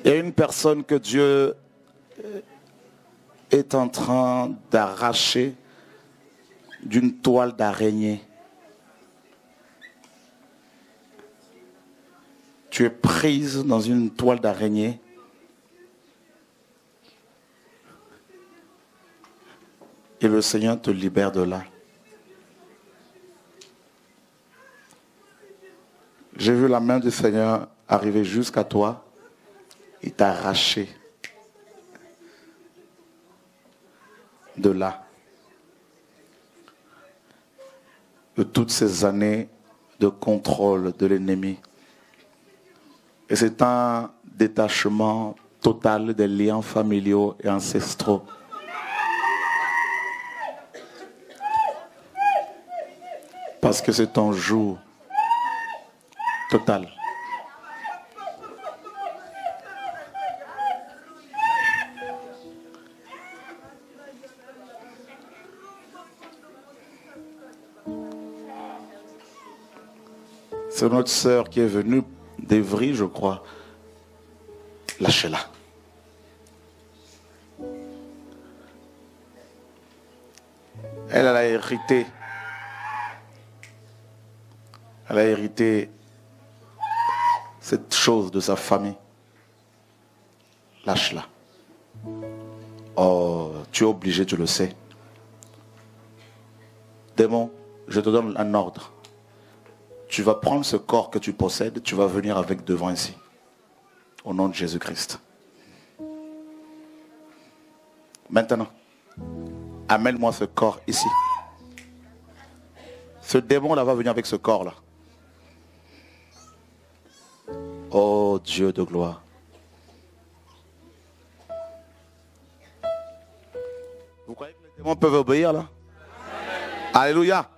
Il y a une personne que Dieu est en train d'arracher d'une toile d'araignée. Tu es prise dans une toile d'araignée. Et le Seigneur te libère de là. J'ai vu la main du Seigneur arriver jusqu'à toi. Il t'a arraché de là. De toutes ces années de contrôle de l'ennemi. Et c'est un détachement total des liens familiaux et ancestraux. Parce que c'est ton jour total. C'est notre sœur qui est venue d'Evry, je crois. Lâchez-la. Elle a hérité. Elle a hérité cette chose de sa famille. Lâche-la. Oh, tu es obligé, tu le sais. Démon, je te donne un ordre. Tu vas prendre ce corps que tu possèdes, tu vas venir avec devant ici. Au nom de Jésus-Christ. Maintenant, amène-moi ce corps ici. Ce démon-là va venir avec ce corps-là. Oh Dieu de gloire. Vous croyez que les démons peuvent obéir là? Alléluia.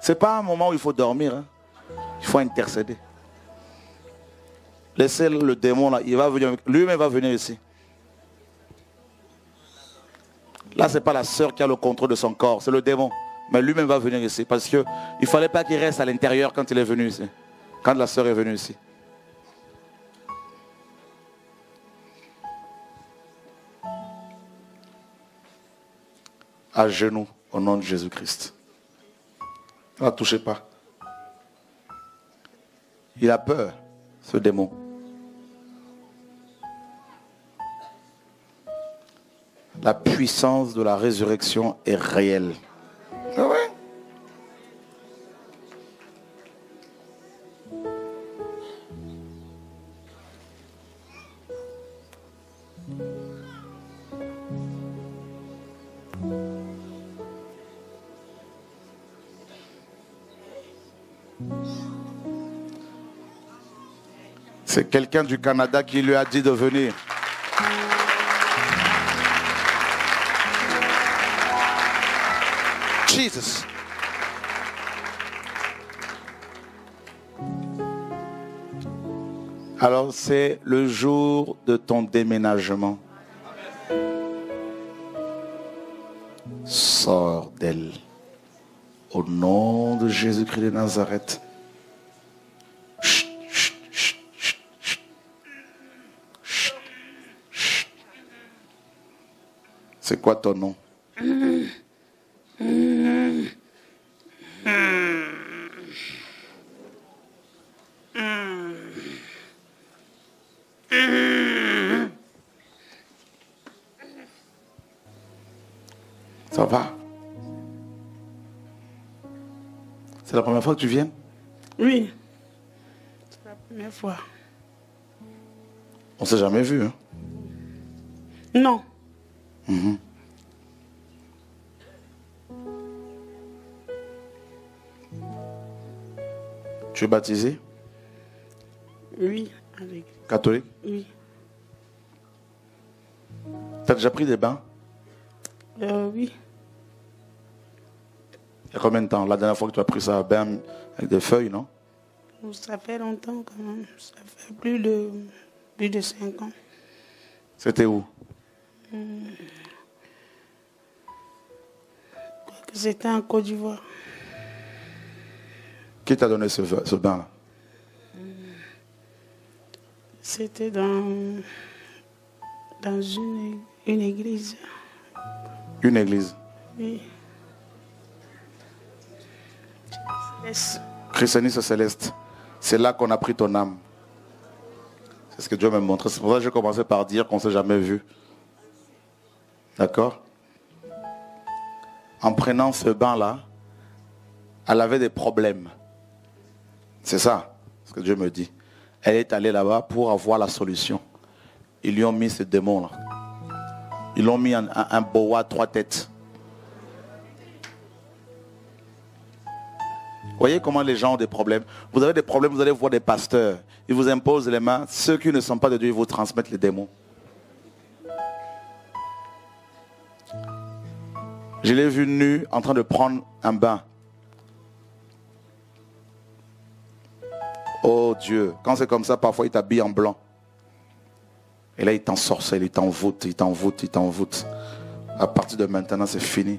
Ce n'est pas un moment où il faut dormir. Hein. Il faut intercéder. Laissez le démon là, il va venir, lui-même va venir ici. Là, ce n'est pas la sœur qui a le contrôle de son corps, c'est le démon. Mais lui-même va venir ici. Parce qu'il ne fallait pas qu'il reste à l'intérieur quand il est venu ici. Quand la sœur est venue ici. À genoux, au nom de Jésus-Christ. Ne la touchez pas. Il a peur, ce démon. La puissance de la résurrection est réelle. Ah ouais? C'est quelqu'un du Canada qui lui a dit de venir. Jesus. Alors c'est le jour de ton déménagement. Sors d'elle. Au nom de Jésus-Christ de Nazareth. C'est quoi ton nom? Ça va? C'est la première fois que tu viens? Oui. C'est la première fois. On ne s'est jamais vu, hein? Non. Mm-hmm. Tu es baptisé? Oui, avec. Catholique? Oui. Tu as déjà pris des bains? Oui. Il y a combien de temps? La dernière fois que tu as pris ça, bain avec des feuilles, non? Ça fait longtemps quand même. Ça fait plus de 5 ans. C'était où? C'était en Côte d'Ivoire. Qui t'a donné ce bain-là? C'était dans une église. Une église. Oui. Christianisme céleste. C'est là qu'on a pris ton âme. C'est ce que Dieu m'a montré. C'est pour ça que j'ai commencé par dire qu'on ne s'est jamais vu. D'accord? En prenant ce bain-là, elle avait des problèmes. C'est ça, ce que Dieu me dit. Elle est allée là-bas pour avoir la solution. Ils lui ont mis ce démon-là. Ils l'ont mis un boa à 3 têtes. Vous voyez comment les gens ont des problèmes. Vous avez des problèmes, vous allez voir des pasteurs. Ils vous imposent les mains. Ceux qui ne sont pas de Dieu, ils vous transmettent les démons. Je l'ai vu nu en train de prendre un bain. Oh Dieu, quand c'est comme ça, parfois il t'habille en blanc. Et là il t'ensorcelle, il t'envoûte, il t'envoûte, il t'envoûte. À partir de maintenant, c'est fini.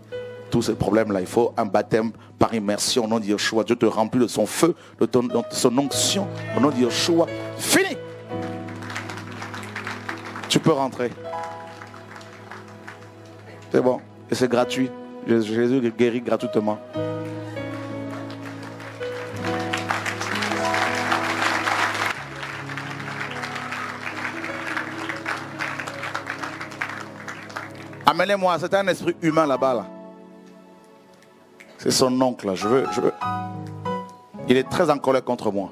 Tous ces problèmes-là, il faut un baptême par immersion au nom de Yeshua. Dieu te remplit de son feu, de son onction au nom de Yeshua. Fini. Tu peux rentrer. C'est bon. Et c'est gratuit. Jésus guérit gratuitement. Amenez-moi, c'est un esprit humain là-bas. Là. C'est son oncle. Là. Je veux. Il est très en colère contre moi.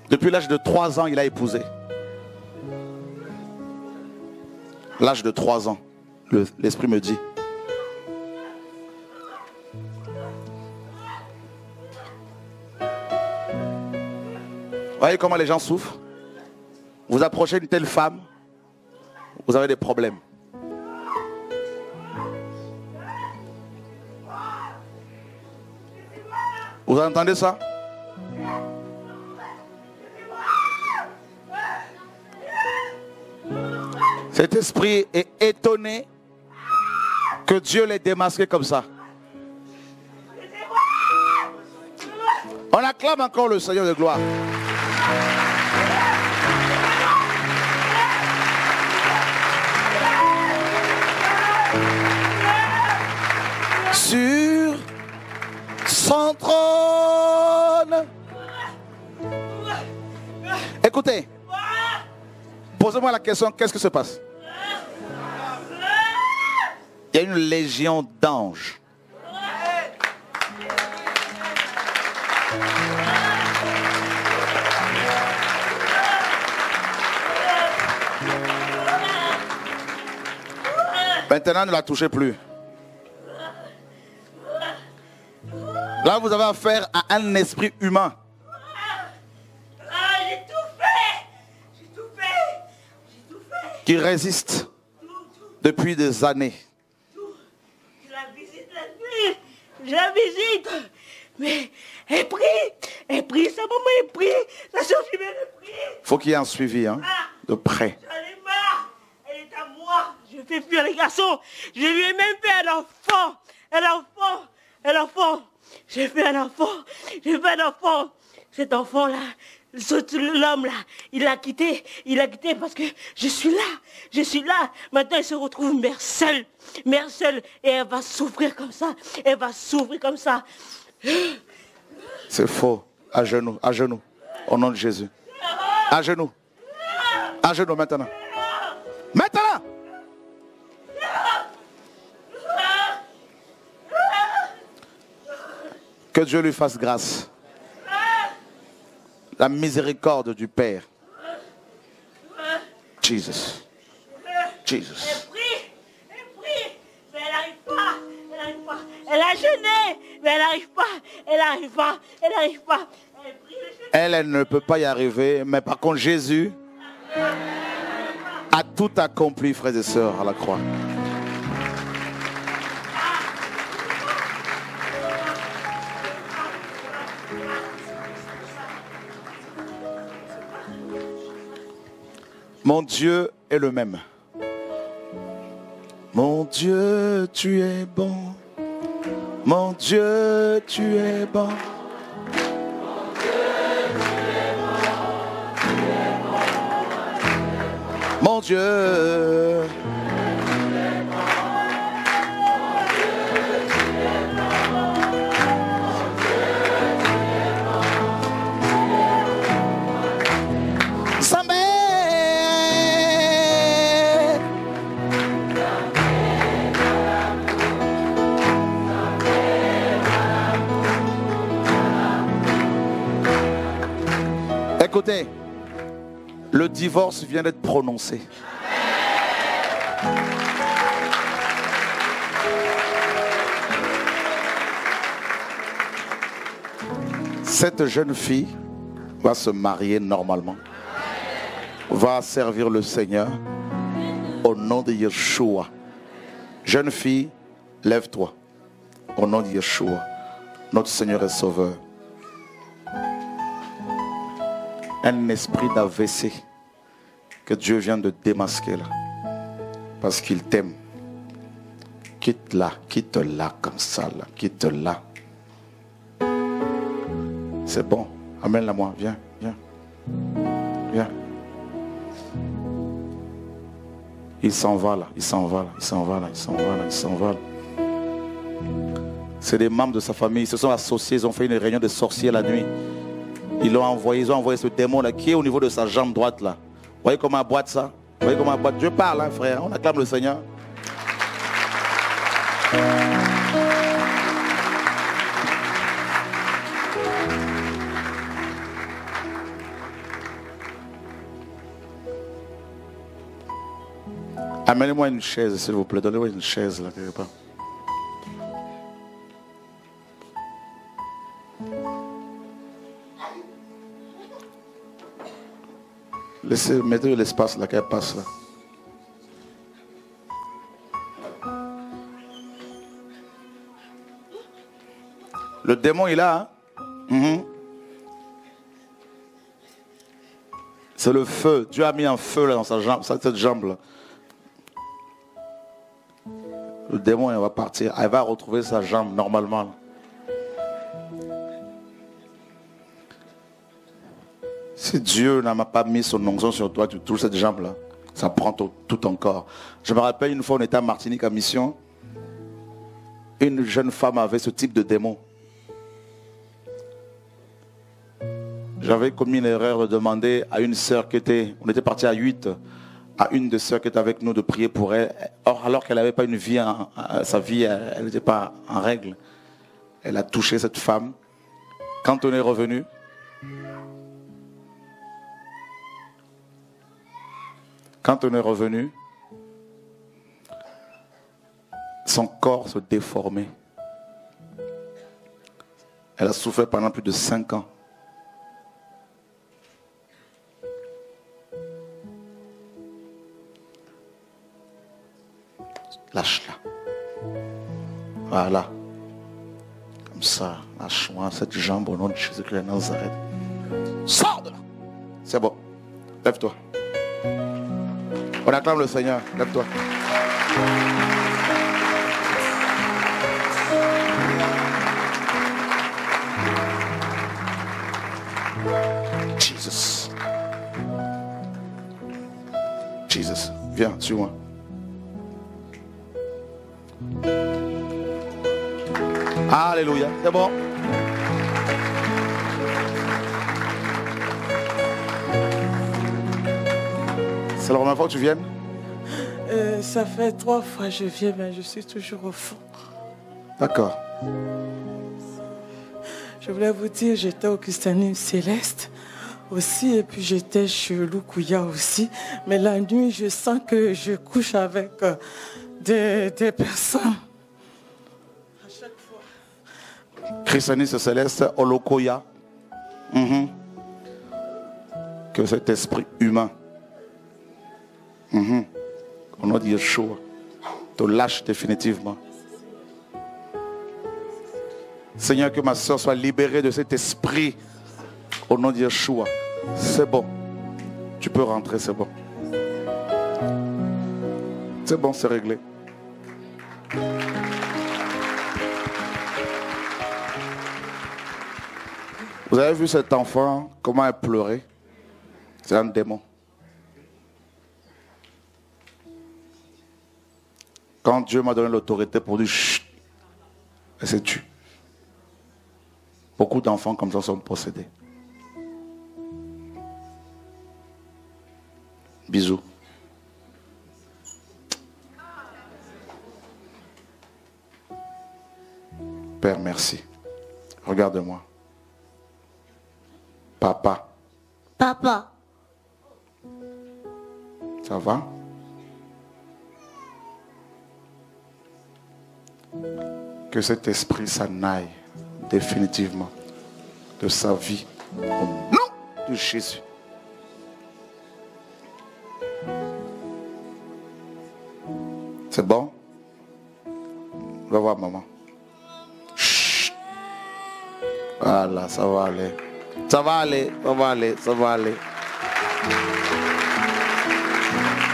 Depuis l'âge de 3 ans, il a épousé. L'âge de 3 ans, l'esprit me dit. Voyez comment les gens souffrent. Vous approchez une telle femme, vous avez des problèmes. Vous entendez ça? Cet esprit est étonné que Dieu l'ait démasqué comme ça. On acclame encore le Seigneur de gloire. Sur son trône. Écoutez, posez-moi la question, qu'est-ce qui se passe? Il y a une légion d'anges. Maintenant, ne la touchez plus. Là, vous avez affaire à un esprit humain. J'ai tout fait. J'ai tout fait. J'ai tout fait. Qui résiste depuis des années. Je la visite la nuit. Je la visite. Mais elle prie, sa maman elle prie, sa soeur jumelle elle prie. Faut qu'il y ait un suivi, hein, de près. J'en ai marre. Elle est à moi. Je fais fuir les garçons. Je lui ai même fait un enfant. J'ai fait un enfant. Cet enfant-là, l'homme-là, il l'a quitté parce que je suis là. Maintenant, elle se retrouve mère seule, et elle va souffrir comme ça. C'est faux. À genoux, au nom de Jésus. À genoux maintenant. Maintenant. Que Dieu lui fasse grâce. La miséricorde du Père. Jesus. Elle prie, mais elle n'arrive pas. Elle a jeûné, mais elle n'arrive pas. Elle prie, Elle ne peut pas y arriver, mais par contre Jésus a tout accompli, frères et sœurs, à la croix. Mon Dieu est le même. Mon Dieu, tu es bon. Mon Dieu, tu es bon. Mon Dieu. Écoutez, le divorce vient d'être prononcé. Cette jeune fille va se marier normalement, va servir le Seigneur au nom de Yeshua. Jeune fille, lève-toi au nom de Yeshua, notre Seigneur et Sauveur. Un esprit d'AVC que Dieu vient de démasquer là, parce qu'il t'aime. Quitte-la comme ça là, quitte-la. C'est bon, amène-la moi, viens. Il s'en va là. C'est des membres de sa famille, ils se sont associés, ils ont fait une réunion de sorciers la nuit. Ils ont envoyé ce démon là qui est au niveau de sa jambe droite là. Vous voyez comment elle boite ça? Vous voyez comment elle boite? Dieu parle, hein, frère. On acclame le Seigneur. Amenez-moi une chaise, s'il vous plaît. Donnez-moi une chaise là quelque part. Mettez l'espace là, qu'elle passe là. Le démon il est là. Hein? C'est le feu. Dieu a mis un feu là dans sa jambe, cette jambe là. Le démon il va partir. Elle va retrouver sa jambe normalement là. Si Dieu n'a pas mis son onction sur toi, tu touches cette jambe-là, ça prend tout ton corps. Je me rappelle une fois, on était à Martinique à mission. Une jeune femme avait ce type de démon. J'avais commis une erreur de demander à une sœur qui était, on était parti à 8, à une des sœurs qui était avec nous de prier pour elle. Or, alors qu'elle n'avait pas une vie, sa vie, elle n'était pas en règle. Elle a touché cette femme. Quand on est revenu, son corps se déformait. Elle a souffert pendant plus de 5 ans. Lâche-la. Voilà. Comme ça, lâche-moi cette jambe au nom de Jésus-Christ de Nazareth. Sors de là. C'est bon. Lève-toi. On acclame le Seigneur. Lève-toi. Jesus. Viens, suis-moi. Alléluia. C'est bon. C'est la première fois que tu viennes? Ça fait 3 fois que je viens, mais je suis toujours au fond. D'accord. Je voulais vous dire, j'étais au Christianisme Céleste aussi, et puis j'étais chez Loukouya aussi. Mais la nuit, je sens que je couche avec des personnes. À chaque fois. Christianisme Céleste, Olokoya. Que cet esprit humain, au nom de Yeshua, te lâche définitivement. Seigneur, que ma soeur soit libérée de cet esprit au nom de Yeshua. C'est bon. Tu peux rentrer, c'est bon. C'est bon, c'est réglé. Vous avez vu cet enfant, comment elle pleurait? C'est un démon. Quand Dieu m'a donné l'autorité pour dire chut, elle s'est tue. Beaucoup d'enfants comme ça sont possédés. Bisous. Père, merci. Regarde-moi. Papa. Papa. Ça va? Que cet esprit s'en aille définitivement de sa vie. Au nom de Jésus. C'est bon? Va voir maman. Chut. Voilà, ça va aller. Ça va aller, ça va aller, ça va aller.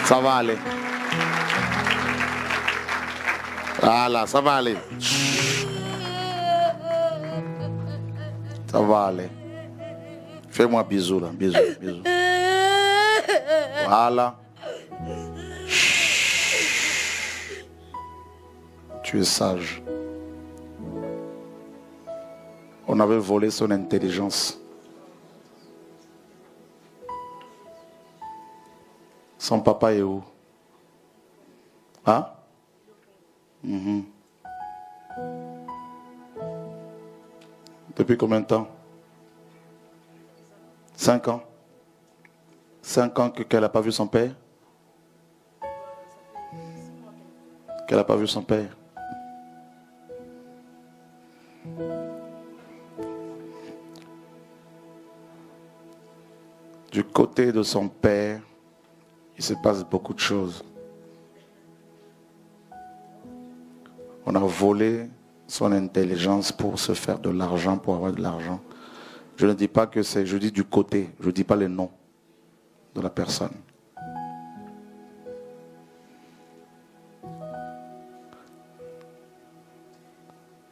Ça va aller. Voilà, ça va aller. Chut. Ça va aller. Fais-moi bisous là, bisous, bisous. Voilà. Chut. Tu es sage. On avait volé son intelligence. Son papa est où? Hein? Depuis combien de temps? 5 ans. 5 ans qu'elle n'a pas vu son père? Qu'elle n'a pas vu son père? Du côté de son père, il se passe beaucoup de choses. On a volé son intelligence pour se faire de l'argent, pour avoir de l'argent. Je ne dis pas que c'est, je dis du côté, je ne dis pas les noms de la personne.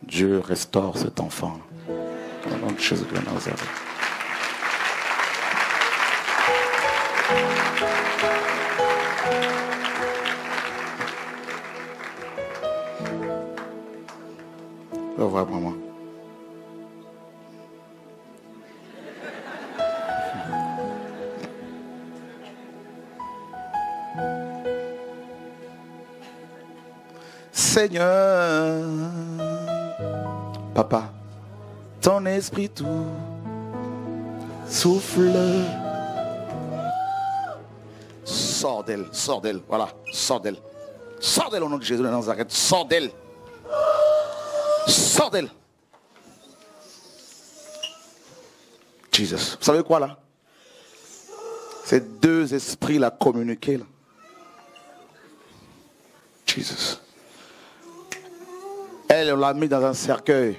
Dieu restaure cet enfant. Au nom de Jésus de Nazareth. Au revoir, maman. Seigneur, papa, ton esprit tout souffle. Sors d'elle, voilà, sors d'elle. Sors d'elle au nom de Jésus de Nazareth, sors d'elle. Sors d'elle. Jesus. Vous savez quoi là? Ces deux esprits là communiqués là. Jesus. Elle, on l'a mis dans un cercueil.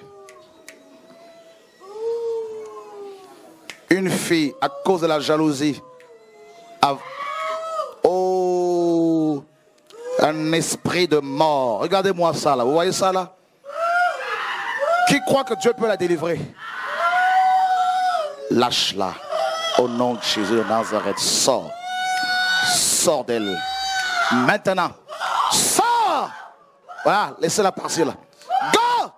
Une fille, à cause de la jalousie, oh, un esprit de mort. Regardez-moi ça là. Vous voyez ça là? Qui croit que Dieu peut la délivrer? Lâche-la. Au nom de Jésus de Nazareth, sors. Sors d'elle. Maintenant. Sors. Voilà, laissez-la partir là. Go.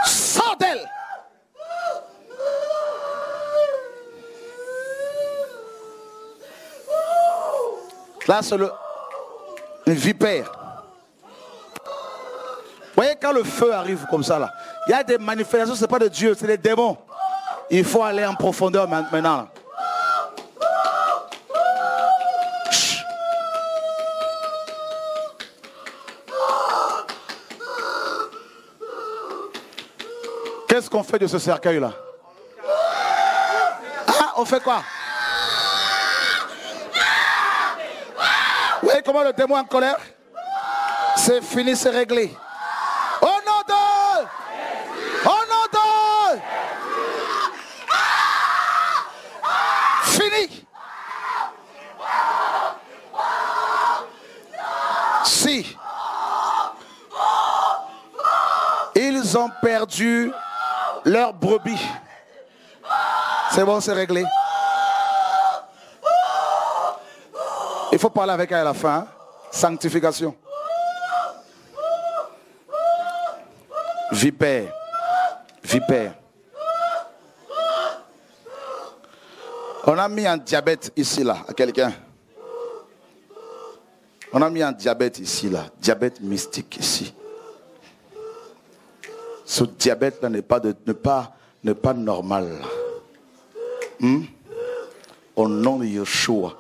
Sors d'elle. Là, c'est une vipère. Vous voyez, quand le feu arrive comme ça, là, il y a des manifestations, ce n'est pas de Dieu, c'est des démons. Il faut aller en profondeur maintenant. Là. Qu'est-ce qu'on fait de ce cercueil-là? Ah, on fait quoi? Vous voyez comment le démon est en colère? C'est fini, c'est réglé. Au nom de... Au nom de... Fini. Si Ils ont perdu leur brebis. C'est bon, c'est réglé. Il faut parler avec elle à la fin. Hein? Sanctification. Vipère. Vipère. On a mis un diabète ici, là, à quelqu'un. On a mis un diabète ici, là. Diabète mystique ici. Ce diabète-là n'est pas normal. Au nom de Yeshua.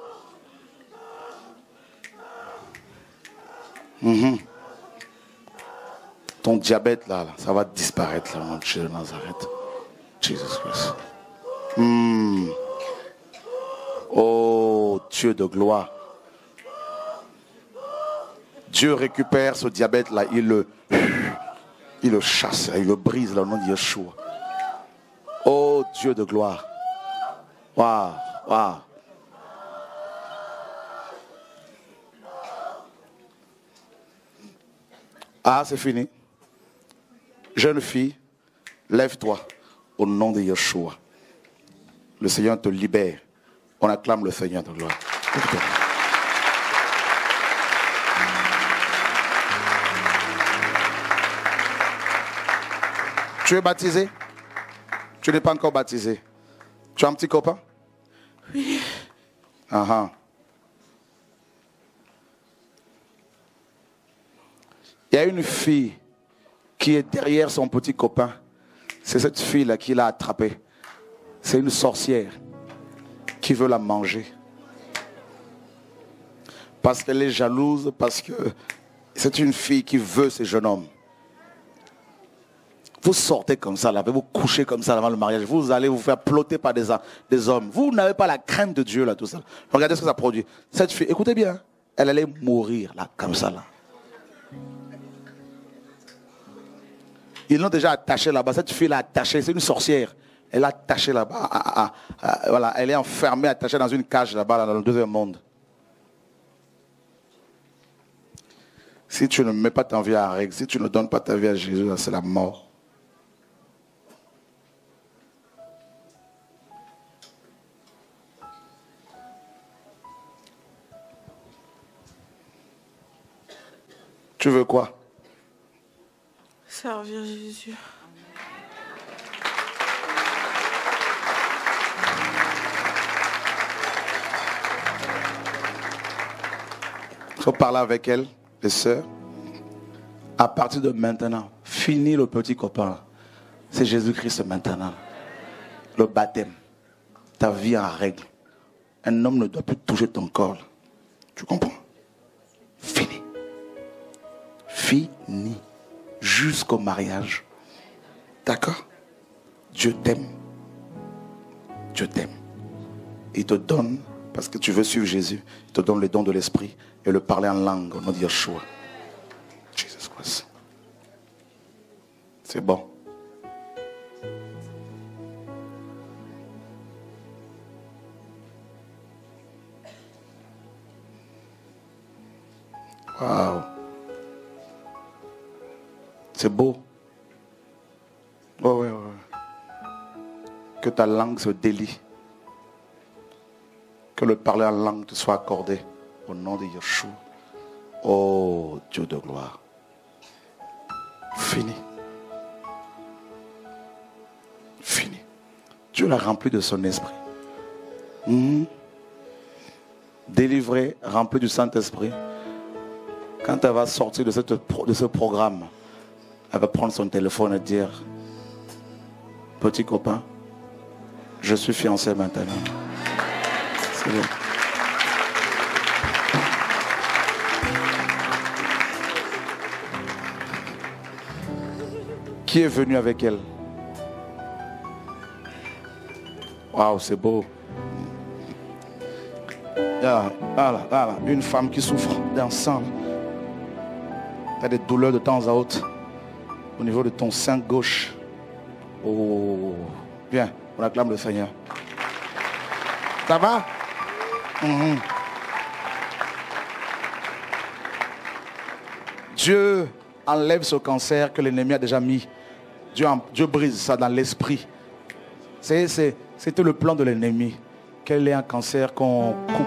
Ton diabète là, ça va disparaître là, au nom de Jésus de Nazareth. Jesus Christ. Oh Dieu de gloire. Dieu récupère ce diabète là, il le chasse, il le brise là, au nom de Yeshua. Oh Dieu de gloire. Waouh, waouh. Ah, c'est fini. Jeune fille, lève-toi au nom de Yeshua. Le Seigneur te libère. On acclame le Seigneur de gloire. Écoutez. Tu es baptisé? Tu n'es pas encore baptisé. Tu as un petit copain? Oui. Il y a une fille qui est derrière son petit copain. C'est cette fille-là qui l'a attrapée. C'est une sorcière qui veut la manger. Parce qu'elle est jalouse, parce que c'est une fille qui veut ce jeune homme. Vous sortez comme ça, là, vous couchez comme ça avant le mariage, vous allez vous faire ploter par des hommes. Vous n'avez pas la crainte de Dieu, là, tout ça. Regardez ce que ça produit. Cette fille, écoutez bien, elle allait mourir, là, comme ça, là. Ils l'ont déjà attachée là-bas. Cette fille l'a attachée, c'est une sorcière. Elle l'a attachée là-bas. Voilà, elle est enfermée, attachée dans une cage là-bas, là, dans le deuxième monde. Si tu ne mets pas ta vie en règle, si tu ne donnes pas ta vie à Jésus, c'est la mort. Tu veux quoi? Servir Jésus. Il faut parler avec elle, les sœurs. À partir de maintenant, fini le petit copain. C'est Jésus-Christ maintenant. Le baptême. Ta vie en règle. Un homme ne doit plus toucher ton corps. Tu comprends? Fini. Fini. Jusqu'au mariage. D'accord? Dieu t'aime. Dieu t'aime. Il te donne, parce que tu veux suivre Jésus, il te donne les dons de l'esprit et le parler en langue au nom de Yeshua. Jesus Christ. C'est bon. Waouh. C'est beau. Ouais. Que ta langue se délie. Que le parler en langue te soit accordé. Au nom de Yeshua. Oh Dieu de gloire. Fini. Fini. Dieu l'a rempli de son esprit. Délivré, rempli du Saint-Esprit. Quand elle va sortir de ce programme, elle va prendre son téléphone et dire: petit copain, je suis fiancé maintenant. C'est bon. Qui est venu avec elle? Waouh, c'est beau. Là, une femme qui souffre d'un sang. Tu as des douleurs de temps à autre au niveau de ton sein gauche. Oh, viens, on acclame le Seigneur. Ça va? Dieu enlève ce cancer que l'ennemi a déjà mis Dieu brise ça dans l'esprit. C'était le plan de l'ennemi. Quel est un cancer qu'on coupe,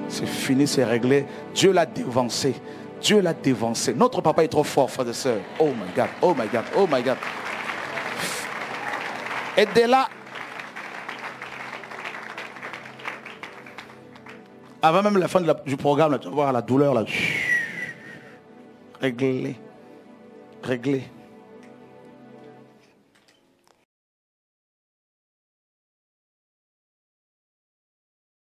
c'est fini, c'est réglé. Dieu l'a dévancé. Dieu l'a dévancé. Notre papa est trop fort, frères et sœurs. Oh my God, oh my God, oh my God. Et dès là, avant même la fin du programme, là, tu vas voir la douleur là. Réglé. Réglé.